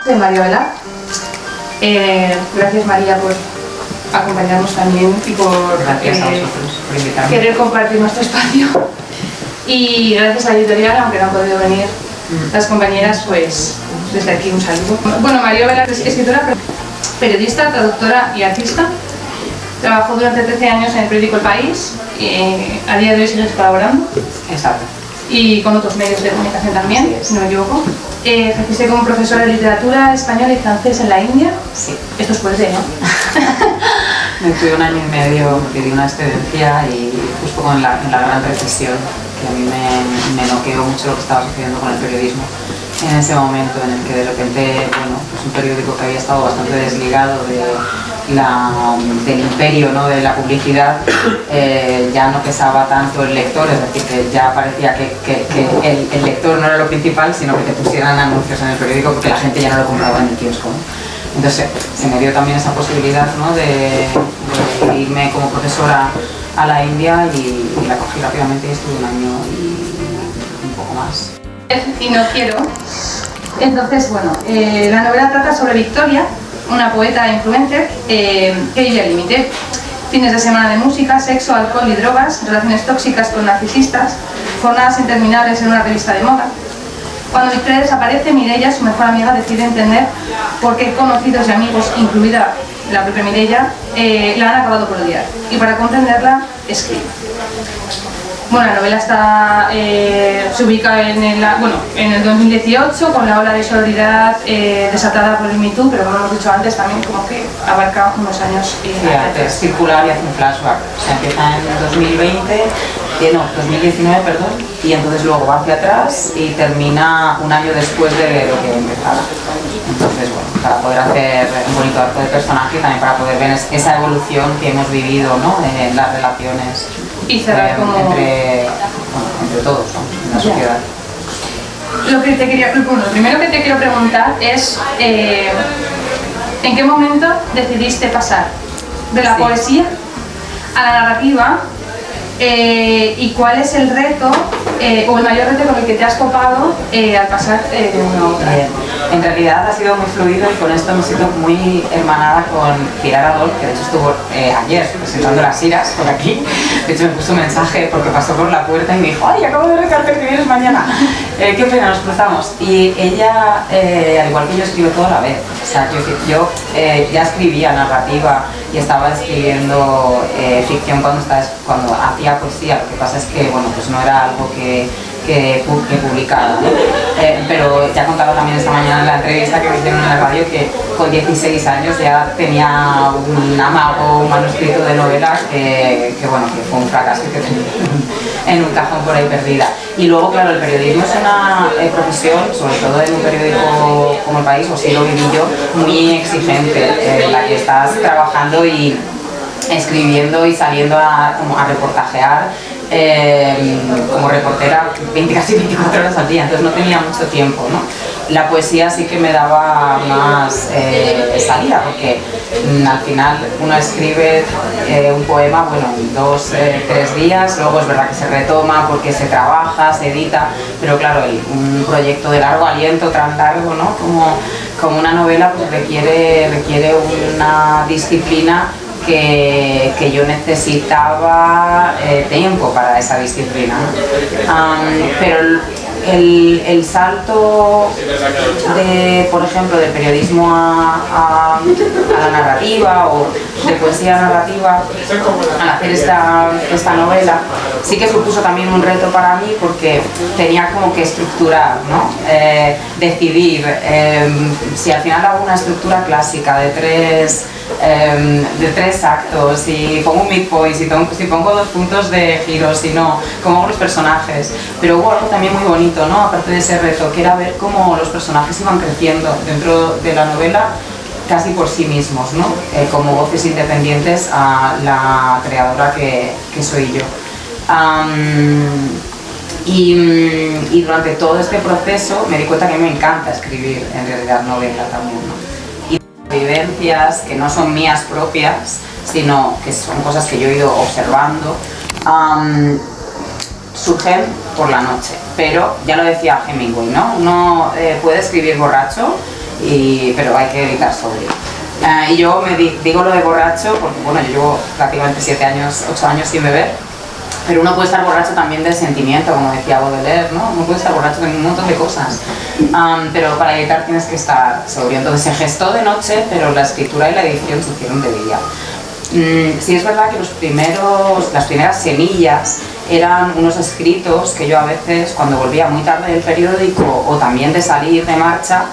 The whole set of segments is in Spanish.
Soy María Vela. Gracias, María, por acompañarnos también y por querer compartir nuestro espacio. Y gracias a la editorial, aunque no han podido venir las compañeras, pues desde aquí un saludo. Bueno, María Vela es escritora, periodista, traductora y artista. Trabajó durante 13 años en el periódico El País. A día de hoy sigues colaborando. Exacto. Y con otros medios de comunicación también, si no me equivoco. Ejerciste como profesora de literatura española y francés en la India. Sí. Esto es poesía, ¿no? Me fui 1 año y medio, me di una excedencia y justo con la gran recesión, que a mí me noqueó mucho lo que estaba sucediendo con el periodismo en ese momento en el que de repente, bueno, pues un periódico que había estado bastante desligado del imperio, ¿no?, de la publicidad, ya no pesaba tanto el lector, es decir, que ya parecía que el lector no era lo principal, sino que te pusieran anuncios en el periódico porque la gente ya no lo compraba en el kiosco, ¿no? Entonces se me dio también esa posibilidad, ¿no?, de irme como profesora a la India y la cogí rápidamente y estuve 1 año y un poco más. Y no quiero. Entonces, bueno, la novela trata sobre Victoria, una poeta e influencer que vive al límite. Fines de semana de música, sexo, alcohol y drogas, relaciones tóxicas con narcisistas, jornadas interminables en una revista de moda. Cuando Victoria desaparece, Mireia, su mejor amiga, decide entender por qué conocidos y amigos, incluida la propia Mireia, la han acabado por odiar. Y para comprenderla, escribe. Bueno, la novela se ubica en el 2018 con la ola de sororidad desatada por el Me Too, pero como hemos dicho antes, también como que abarca unos años es circular y hace un flashback. O sea, empieza en 2019, perdón, y entonces luego va hacia atrás y termina 1 año después de lo que empezara. Entonces, bueno, para poder hacer un bonito arco de personaje y también para poder ver esa evolución que hemos vivido, ¿no?, en las relaciones y cerrar como entre todos, ¿no?, en la sociedad. Lo primero que te quiero preguntar es ¿en qué momento decidiste pasar de la poesía a la narrativa y cuál es el reto o el mayor reto con el que te has topado al pasar de una a otra? En realidad ha sido muy fluido y con esto me siento muy hermanada con Pilar Adol, que de hecho estuvo ayer presentando Las Iras por aquí. De hecho me puso un mensaje porque pasó por la puerta y me dijo: ¡ay, acabo de ver que vienes mañana! ¡Qué pena, nos cruzamos! Y ella, al igual que yo, escribe todo a la vez. O sea, yo ya escribía narrativa y estaba escribiendo ficción cuando hacía poesía. Lo que pasa es que, bueno, pues no era algo que publicara, ¿no? Pero ya contaba también esta mañana en la entrevista que me hicieron en la radio que con 16 años ya tenía un amago, un manuscrito de novela que fue un fracaso y que tenía en un cajón por ahí perdida. Y luego, claro, el periodismo es una profesión, sobre todo en un periódico como El País, o sí lo viví yo, muy exigente, en la que estás trabajando y escribiendo y saliendo a reportajear como reportera casi 24 horas al día, entonces no tenía mucho tiempo, ¿no? La poesía sí que me daba más salida, porque al final uno escribe un poema, bueno, en 2, 3 días, luego es verdad que se retoma porque se trabaja, se edita, pero claro, un proyecto de largo aliento, tan largo, ¿no?, como una novela, pues requiere una disciplina que yo necesitaba tiempo para esa disciplina, ¿no? Pero el salto por ejemplo, del periodismo a la narrativa o de poesía narrativa al hacer esta novela sí que supuso también un reto para mí, porque tenía como que estructurar, ¿no? Decidir si al final hago una estructura clásica de 3 actos y pongo un midpoint, si pongo 2 puntos de giro, si no, cómo hago los personajes. Pero hubo algo también muy bonito, ¿no?, aparte de ese reto, que era ver cómo los personajes iban creciendo dentro de la novela casi por sí mismos, ¿no? Como voces independientes a la creadora que soy yo. Y durante todo este proceso me di cuenta que me encanta escribir en realidad novela también, ¿no? Vivencias que no son mías propias, sino que son cosas que yo he ido observando, surgen por la noche. Pero ya lo decía Hemingway, ¿no? Uno puede escribir borracho pero hay que evitar sobrio. Y yo digo lo de borracho porque bueno, yo llevo prácticamente 8 años sin beber, pero uno puede estar borracho también del sentimiento, como decía Baudelaire, ¿no? Uno puede estar borracho de un montón de cosas, pero para editar tienes que estar sobrio. Entonces se gestó de noche, pero la escritura y la edición se hicieron de día. Sí es verdad que las primeras semillas eran unos escritos que yo a veces, cuando volvía muy tarde del periódico o también de salir de marcha,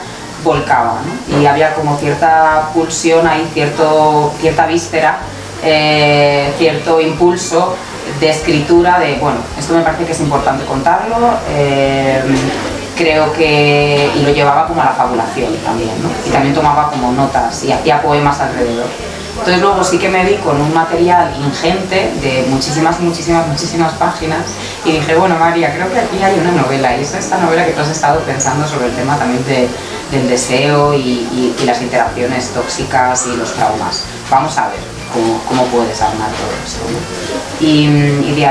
volcaba, ¿no? Y había como cierta pulsión ahí, cierta víscera, cierto impulso de escritura de, bueno, esto me parece que es importante contarlo, creo que... y lo llevaba como a la fabulación también, ¿no? Y también tomaba como notas y hacía poemas alrededor. Entonces luego sí que me vi con un material ingente de muchísimas páginas y dije, bueno María, creo que aquí hay una novela y es esta novela que tú has estado pensando sobre el tema también del deseo y las interacciones tóxicas y los traumas. Vamos a ver cómo puedes armar todo esto, ¿no? Y de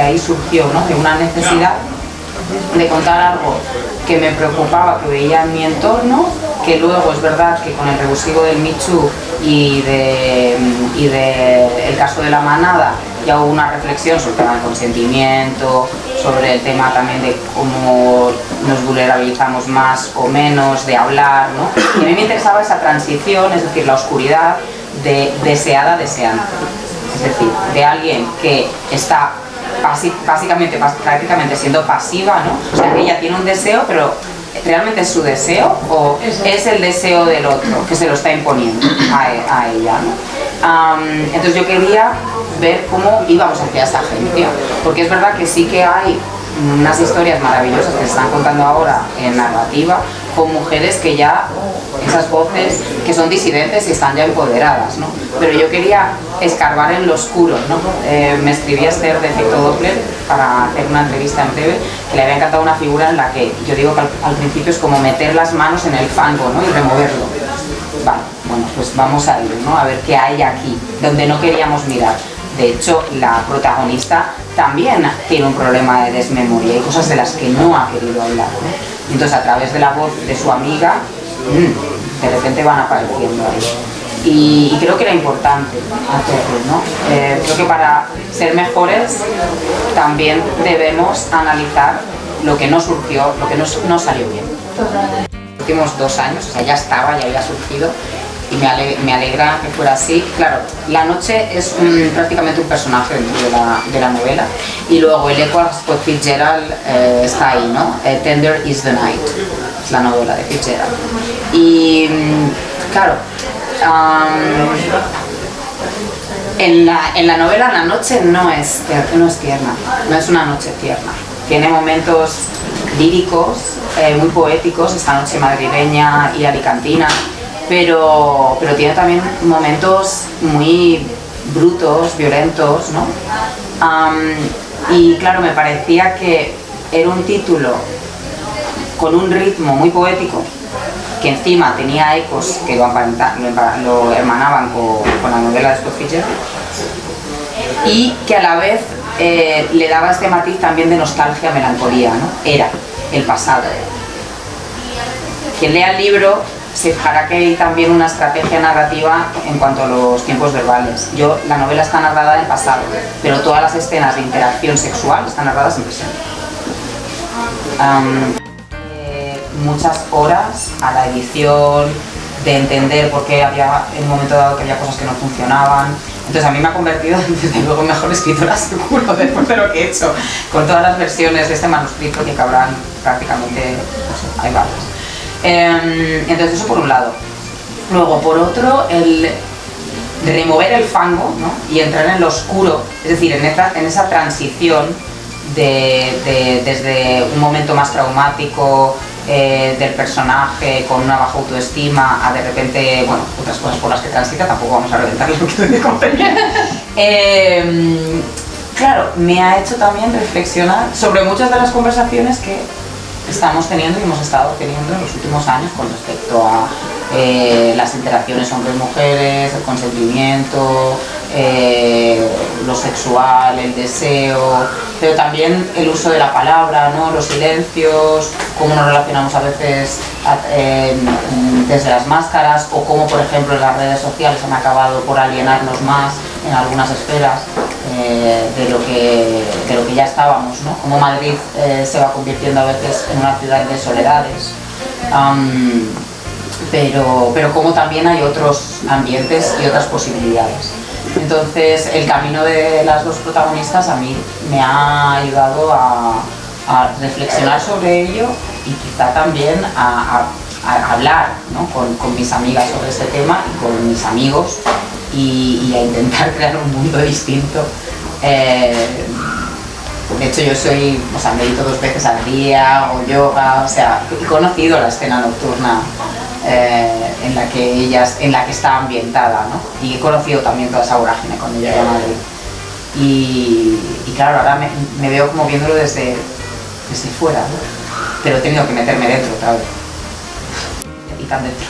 ahí surgió, ¿no? De una necesidad de contar algo que me preocupaba, que veía en mi entorno, que luego es verdad que con el revulsivo del Me Too y el caso de la manada ya hubo una reflexión sobre el tema del consentimiento, sobre el tema también de cómo nos vulnerabilizamos más o menos, de hablar, ¿no? Y a mí me interesaba esa transición, es decir, la oscuridad de deseada a deseante, es decir, de alguien que está prácticamente siendo pasiva, ¿no? O sea, que ella tiene un deseo, pero ¿realmente es su deseo o es el deseo del otro que se lo está imponiendo a ella, ¿no? Entonces yo quería ver cómo íbamos hacia esta agencia, porque es verdad que sí que hay unas historias maravillosas que se están contando ahora en narrativa con mujeres que ya, esas voces que son disidentes y están ya empoderadas, ¿no? Pero yo quería escarbar en lo oscuro, ¿no? Me escribí a Esther de Efecto Doppler para hacer una entrevista en breve, que le había encantado una figura en la que yo digo que al principio es como meter las manos en el fango, ¿no? Y removerlo. Vale, bueno, pues vamos a ir, ¿no? A ver qué hay aquí, donde no queríamos mirar. De hecho, la protagonista también tiene un problema de desmemoria, hay cosas de las que no ha querido hablar, ¿no? Entonces, a través de la voz de su amiga, de repente van apareciendo ahí. Y creo que era importante hacerlo, ¿no? Creo que para ser mejores también debemos analizar lo que no surgió, lo que no salió bien. Los últimos 2 años, o sea, ya había surgido, y me alegra que fuera así. Claro, la noche es prácticamente un personaje dentro de la novela, y luego el eco a Scott Fitzgerald está ahí, ¿no? Tender is the Night, es la novela de Fitzgerald. Y claro, en la novela la noche no es tierna, no es una noche tierna. Tiene momentos líricos, muy poéticos, esta noche madrileña y alicantina, pero tiene también momentos muy brutos, violentos, ¿no? Y claro, me parecía que era un título con un ritmo muy poético, que encima tenía ecos que lo hermanaban con la novela de Scott Fitzgerald, y que a la vez le daba este matiz también de nostalgia, melancolía, ¿no? Era el pasado. Quien lea el libro se fijará que hay también una estrategia narrativa en cuanto a los tiempos verbales. La novela está narrada en pasado, pero todas las escenas de interacción sexual están narradas en presente. Muchas horas a la edición, de entender por qué había en un momento dado que había cosas que no funcionaban. Entonces a mí me ha convertido desde luego en mejor escritora seguro después de lo que he hecho con todas las versiones de este manuscrito, que cabrán prácticamente, no sé, hay varias. Entonces eso por un lado. Luego por otro, el remover el fango, ¿no? Y entrar en lo oscuro, es decir, en esa transición desde un momento más traumático del personaje con una baja autoestima a de repente, bueno, otras cosas por las que transita, tampoco vamos a reventar lo que te contenía. Claro, me ha hecho también reflexionar sobre muchas de las conversaciones que estamos teniendo y hemos estado teniendo en los últimos años con respecto a las interacciones hombres-mujeres, el consentimiento, lo sexual, el deseo, pero también el uso de la palabra, ¿no? Los silencios, cómo nos relacionamos a veces desde las máscaras, o cómo, por ejemplo, las redes sociales han acabado por alienarnos más en algunas esferas de lo que ya estábamos, ¿no? Como Madrid se va convirtiendo a veces en una ciudad de soledades. Pero como también hay otros ambientes y otras posibilidades. Entonces el camino de las dos protagonistas a mí me ha ayudado a reflexionar sobre ello y quizá también a hablar, ¿no? con mis amigas sobre este tema y con mis amigos y a intentar crear un mundo distinto. De hecho yo medito 2 veces al día, o yoga, he conocido la escena nocturna en la que está ambientada, ¿no? Y he conocido también toda esa vorágine cuando llegué a Madrid. Y claro, ahora me veo como viéndolo desde fuera, ¿no? Pero he tenido que meterme dentro otra vez. Y tan dentro.